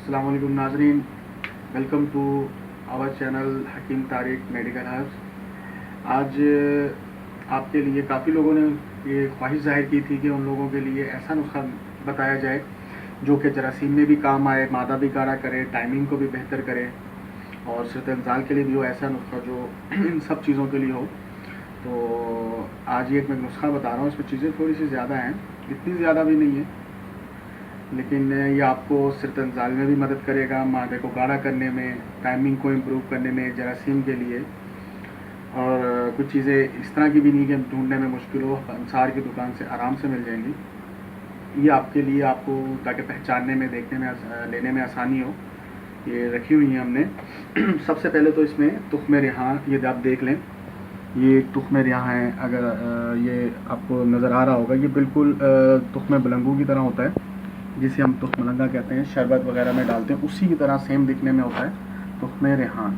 अस्सलाम वालेकुम नाजरीन, welcome to our channel Hakim Tariq medical herbs. आज आपके लिए काफ़ी लोगों ने ये ख्वाहिश जाहिर की थी कि उन लोगों के लिए ऐसा नुस्खा बताया जाए जो कि जरासीम में भी काम आए, मादा भी गाढ़ा करे, टाइमिंग को भी बेहतर करे और सिरतंजाल के लिए भी हो। ऐसा नुस्खा जो इन सब चीज़ों के लिए हो। तो आज ये एक मैं नुस्खा बता रहा हूँ। इसमें चीज़ें थोड़ी सी ज़्यादा हैं, इतनी ज़्यादा भी नहीं है, लेकिन ये आपको सिरतंजाल में भी मदद करेगा, मादे को गाढ़ा करने में, टाइमिंग को इम्प्रूव करने में, जरासीम के लिए। और कुछ चीज़ें इस तरह की भी नहीं कि ढूंढने में मुश्किल हो, अंसार की दुकान से आराम से मिल जाएंगी। ये आपके लिए, आपको ताकि पहचानने में, देखने में, लेने में आसानी हो, ये रखी हुई हैं हमने। सबसे पहले तो इसमें तुख्म रिहान, ये आप देख लें, ये तुख्म रिहान है। अगर ये आपको नज़र आ रहा होगा, ये बिल्कुल तुख्म बुलंगू की तरह होता है, जिसे हम तुख्मलंगा कहते हैं, शरबत वगैरह में डालते हैं, उसी की तरह सेम दिखने में होता है तुख्म रिहान।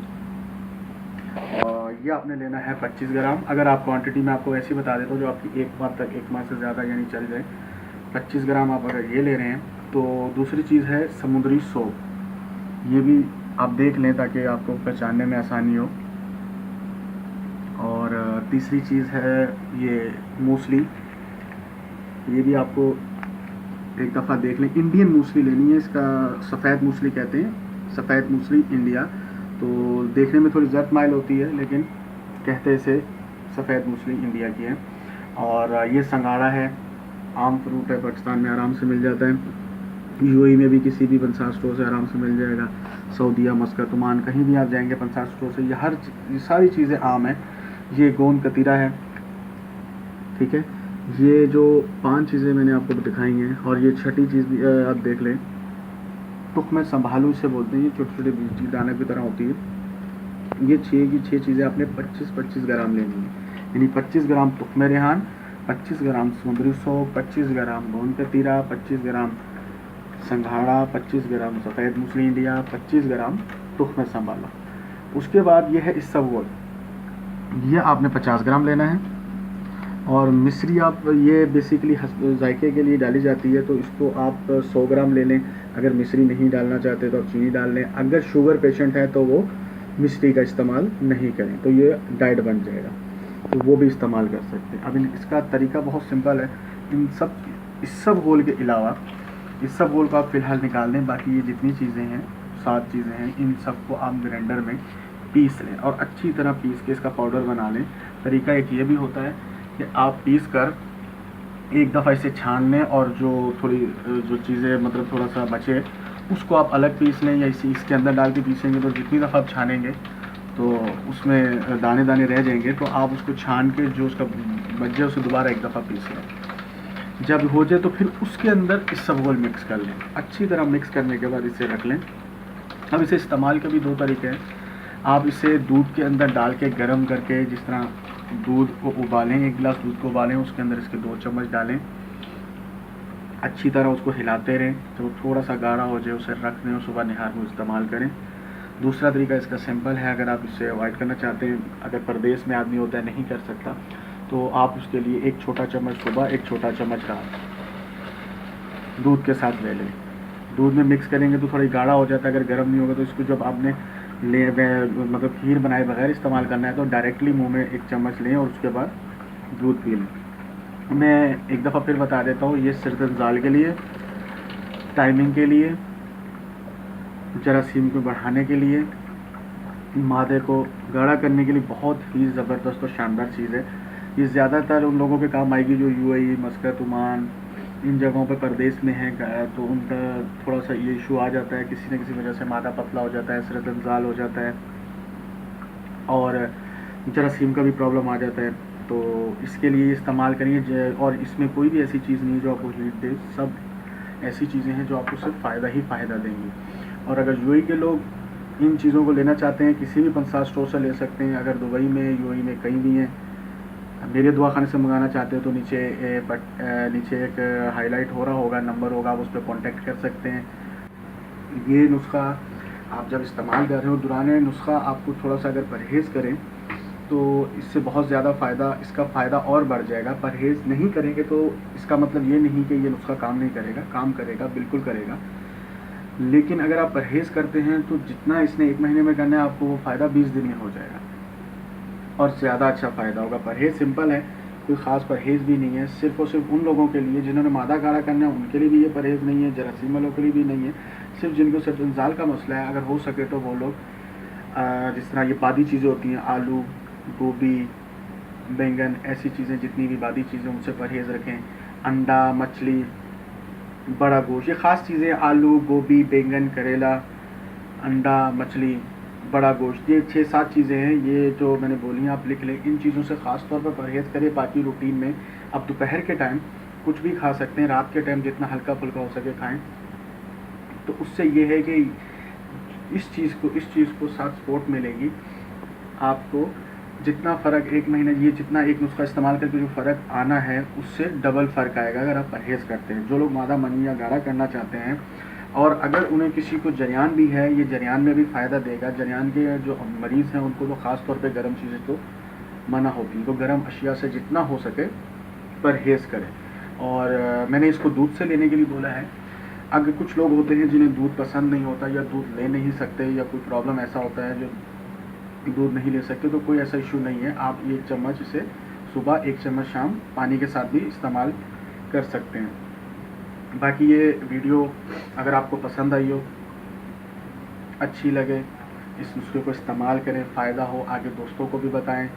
और ये आपने लेना है 25 ग्राम। अगर आप क्वांटिटी में आपको ऐसी बता देता हूँ जो आपकी एक माह तक, एक माह से ज़्यादा यानी चल जाए, 25 ग्राम आप अगर ये ले रहे हैं। तो दूसरी चीज़ है समुद्री सौंफ, ये भी आप देख लें ताकि आपको पहचानने में आसानी हो। और तीसरी चीज़ है ये मूसली, ये भी आपको एक दफ़ा देख लें। इंडियन मूसली लेनी है, इसका सफ़ेद मूसली कहते हैं, सफ़ेद मूसली इंडिया। तो देखने में थोड़ी जर्द माइल होती है, लेकिन कहते इसे सफ़ेद मूसली इंडिया की है। और ये संगाड़ा है, आम फ्रूट है, पाकिस्तान में आराम से मिल जाता है, यूएई में भी किसी भी पंसार स्टोर से आराम से मिल जाएगा, सऊदीया, मस्कत, ओमान, कहीं भी आप जाएंगे पंसार स्टोर से ये सारी चीज़ें आम है। ये गोंद कतीरा है, ठीक है। ये जो 5 चीज़ें मैंने आपको दिखाई हैं, और ये छठी चीज़ भी आप देख लें, तुख्म संभालू से बोलते हैं, ये छोटे छोटे बीज दाने की तरह होती है। ये 6 की 6 चीज़ें आपने 25-25 ग्राम लेनी है, यानी 25 ग्राम तुख्म रिहान, 25 ग्राम समुद्री सौंफ, 25 ग्राम गोंद कतीरा, 25 ग्राम संघाड़ा, 25 ग्राम सफ़ेद मूसली इंडिया, 25 ग्राम तुख्म संभाला। उसके बाद ये है इसबगोल, ये आपने 50 ग्राम लेना है। और मिश्री आप, ये बेसिकली जायके के लिए डाली जाती है, तो इसको आप 100 ग्राम ले लें। अगर मिश्री नहीं डालना चाहते तो आप चीनी डाल लें। अगर शुगर पेशेंट है तो वो मिश्री का इस्तेमाल नहीं करें, तो ये डाइट बन जाएगा, तो वो भी इस्तेमाल कर सकते हैं। अब इसका तरीका बहुत सिंपल है। इन सब इसबगोल के अलावा, इसबगोल को आप फ़िलहाल निकाल दें, बाकी ये जितनी चीज़ें हैं, 7 चीज़ें हैं, इन सबको आप ग्राइंडर में पीस लें और अच्छी तरह पीस के इसका पाउडर बना लें। तरीका एक ये भी होता है कि आप पीस कर एक दफ़ा इसे छान लें, और जो चीज़ें मतलब थोड़ा सा बचे उसको आप अलग पीस लें, या इसके अंदर डाल के पीसेंगे तो जितनी दफ़ा आप छानेंगे तो उसमें दाने दाने रह जाएंगे, तो आप उसको छान के जो उसका बच जाए उसे दोबारा एक दफ़ा पीस लें। जब हो जाए तो फिर उसके अंदर इसबगोल मिक्स कर लें। अच्छी तरह मिक्स करने के बाद इसे रख लें। अब इसे इस्तेमाल के भी 2 तरीके हैं। आप इसे दूध के अंदर डाल के गर्म करके, जिस तरह दूध को उबालें, 1 गिलास दूध को उबालें, उसके अंदर इसके 2 चम्मच डालें, अच्छी तरह उसको हिलाते रहें, जब थोड़ा सा गाढ़ा हो जाए उसे रख दें और सुबह निहार को इस्तेमाल करें। दूसरा तरीका इसका सिंपल है, अगर आप इसे अवॉइड करना चाहते हैं, अगर परदेश में आदमी होता है नहीं कर सकता, तो आप उसके लिए 1 छोटा चम्मच सुबह, 1 छोटा चम्मच रात दूध के साथ ले लें। दूध में मिक्स करेंगे तो थोड़ा गाढ़ा हो जाता है, अगर गर्म नहीं होगा तो इसको जब आपने मतलब खीर बनाए बगैर इस्तेमाल करना है तो डायरेक्टली मुंह में 1 चम्मच लें और उसके बाद दूध पी लें। मैं एक दफ़ा फिर बता देता हूँ, ये सिरदर्द के लिए, टाइमिंग के लिए, जरासीम को बढ़ाने के लिए, मादे को गाढ़ा करने के लिए बहुत ही ज़बरदस्त और शानदार चीज़ है। ये ज़्यादातर उन लोगों के काम आएगी जो यूएई, मस्कत, ओमान, इन जगहों पर परदेश में है, तो उनका थोड़ा सा ये इशू आ जाता है, किसी न किसी वजह से मादा पतला हो जाता है, सिरदर्द हो जाता है, और जरासीम का भी प्रॉब्लम आ जाता है। तो इसके लिए इस्तेमाल करिए, और इसमें कोई भी ऐसी चीज़ नहीं जो आपको हीट दे, सब ऐसी चीज़ें हैं जो आपको सिर्फ फ़ायदा ही फ़ायदा देंगी। और अगर यूएई के लोग इन चीज़ों को लेना चाहते हैं, किसी भी पंसार स्टोर से ले सकते हैं। अगर दुबई में, यूएई में कहीं भी हैं, मेरे दवाखाने से मंगाना चाहते हैं तो नीचे एक हाईलाइट हो रहा होगा, नंबर होगा, आप उस पर कॉन्टेक्ट कर सकते हैं। ये नुस्खा आप जब इस्तेमाल कर रहे हो, दुराने नुस्खा आपको थोड़ा सा अगर परहेज़ करें तो इससे बहुत ज़्यादा इसका फ़ायदा और बढ़ जाएगा। परहेज़ नहीं करेंगे तो इसका मतलब ये नहीं कि ये नुस्खा काम नहीं करेगा, काम करेगा, बिल्कुल करेगा। लेकिन अगर आप परहेज़ करते हैं तो जितना इसने 1 महीने में करना है आपको वो फ़ायदा 20 दिन में हो जाएगा और ज़्यादा अच्छा फ़ायदा होगा। परहेज़ सिंपल है, कोई ख़ास परहेज़ भी नहीं है, सिर्फ़ और सिर्फ उन लोगों के लिए जिन्होंने मादा गाढ़ा करना है उनके लिए भी ये परहेज़ नहीं है, जरासीम वालों के लिए भी नहीं है। सिर्फ जिनको सिरदर्द का मसला है, अगर हो सके तो वो लोग जिस तरह ये बादी चीज़ें होती हैं, आलू, गोभी, बैंगन, ऐसी चीज़ें जितनी भी बादी चीज़ें उनसे परहेज़ रखें। अंडा, मछली, बड़ा गोश्त, ये ख़ास चीज़ें, आलू, गोभी, बैंगन, करेला, अंडा, मछली, बड़ा गोश्त, ये 6-7 चीज़ें हैं, ये जो मैंने बोली हैं आप लिख लें। इन चीज़ों से ख़ास तौर पर परहेज़ करें। बाकी रूटीन में आप दोपहर के टाइम कुछ भी खा सकते हैं, रात के टाइम जितना हल्का फुल्का हो सके खाएं। तो उससे ये है कि इस चीज़ को साथ सपोर्ट मिलेगी आपको। जितना फ़र्क 1 महीने, ये जितना एक नुस्खा इस्तेमाल करके जो फ़र्क आना है उससे डबल फ़र्क आएगा अगर आप परहेज़ करते हैं। जो लोग मादा मनी या गाढ़ा करना चाहते हैं और अगर उन्हें किसी को जरियान भी है, ये जरियान में भी फ़ायदा देगा। जरियान के जो मरीज़ हैं उनको तो ख़ास तौर पे गर्म चीज़ें तो मना होती हैं, तो गर्म अशिया से जितना हो सके परहेज़ करें। और मैंने इसको दूध से लेने के लिए बोला है। अगर कुछ लोग होते हैं जिन्हें दूध पसंद नहीं होता या दूध ले नहीं सकते या कोई प्रॉब्लम ऐसा होता है जो दूध नहीं ले सकते, तो कोई ऐसा इशू नहीं है। आप 1 चम्मच इसे सुबह, 1 चम्मच शाम पानी के साथ भी इस्तेमाल कर सकते हैं। बाकी ये वीडियो अगर आपको पसंद आई हो, अच्छी लगे, इस नुस्खे को इस्तेमाल करें, फ़ायदा हो, आगे दोस्तों को भी बताएं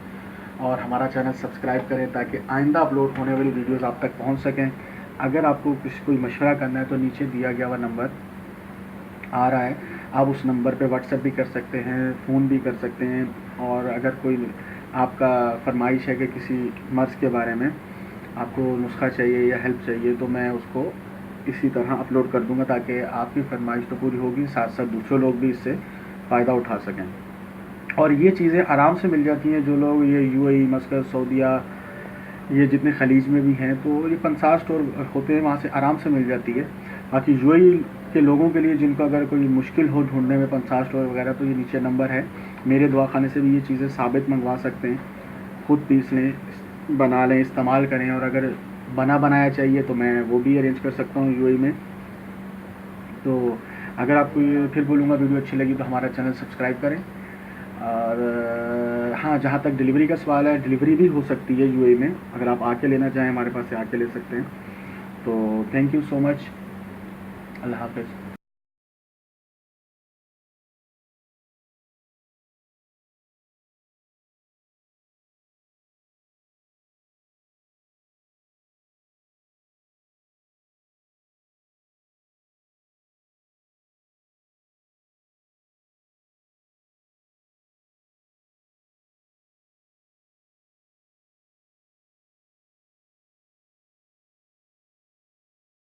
और हमारा चैनल सब्सक्राइब करें ताकि आइंदा अपलोड होने वाली वीडियोज़ आप तक पहुंच सकें। अगर आपको कोई मशवरा करना है तो नीचे दिया गया हुआ नंबर आ रहा है, आप उस नंबर पे व्हाट्सएप भी कर सकते हैं, फ़ोन भी कर सकते हैं। और अगर कोई आपका फरमाइश है कि किसी मर्ज़ के बारे में आपको नुस्खा चाहिए या हेल्प चाहिए, तो मैं उसको इसी तरह अपलोड कर दूंगा ताकि आपकी फरमाइश तो पूरी होगी, साथ साथ दूसरे लोग भी इससे फ़ायदा उठा सकें। और ये चीज़ें आराम से मिल जाती हैं। जो लोग ये यूएई, मस्कत, सऊदीया, ये जितने खलीज में भी हैं, तो ये पंसार स्टोर होते हैं, वहाँ से आराम से मिल जाती है। बाकी यूएई के लोगों के लिए जिनको अगर कोई मुश्किल हो ढूंढने में पंसार स्टोर वगैरह, तो ये नीचे नंबर है। मेरे दवाखाने से भी ये चीज़ें साबित मंगवा सकते हैं, खुद पीस लें, बना लें, इस्तेमाल करें। और अगर बना बनाया चाहिए तो मैं वो भी अरेंज कर सकता हूँ यूएई में। तो अगर आपको ये, फिर बोलूँगा, वीडियो अच्छी लगी तो हमारा चैनल सब्सक्राइब करें। और हाँ, जहाँ तक डिलीवरी का सवाल है, डिलीवरी भी हो सकती है यूएई में। अगर आप आके लेना चाहें हमारे पास से आके ले सकते हैं। तो थैंक यू सो मच, अल्लाह हाफ़िज़।